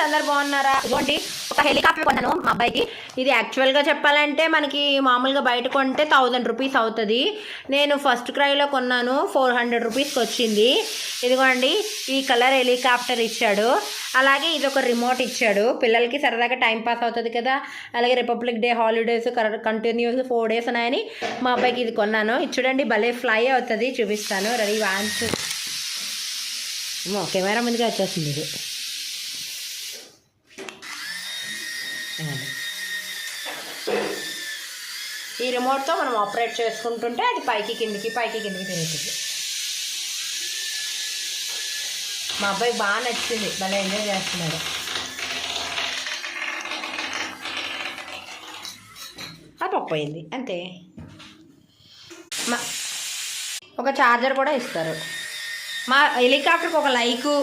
అందరు బాగున్నారా? ఇదిగోండి ఒక హెలికాప్టర్ కొన్నాను మా అబ్బాయికి. ఇది యాక్చువల్గా చెప్పాలంటే మనకి మామూలుగా బయట కొంటే 1000 రూపీస్ అవుతుంది. నేను ఫస్ట్ క్రైలో కొన్నాను, 400 రూపీస్కి వచ్చింది. ఇదిగోండి ఈ కలర్ హెలికాప్టర్ ఇచ్చాడు. అలాగే ఇది ఒక రిమోట్ ఇచ్చాడు. పిల్లలకి సరదాగా టైం పాస్ అవుతుంది కదా. అలాగే republic day holidays continuous 4 days ఉన్నాయని మా అబ్బాయికి ఇది కొన్నాను. ఇది చూడండి భలే ఫ్లై అవుతుంది, చూపిస్తాను. రెడీ 1 2 కెమెరా ముందుగా వచ్చేస్తుంది ఇది. ఈ రిమోట్తో మనం ఆపరేట్ చేసుకుంటుంటే అది పైకి కిందికి తిరుగుతుంది. మా అబ్బాయి బాగా నచ్చింది, భలే ఎంజాయ్ చేస్తున్నాడు. పోయింది అంతే. ఒక ఛార్జర్ కూడా ఇస్తారు. మా హెలికాప్టర్కి ఒక లైకు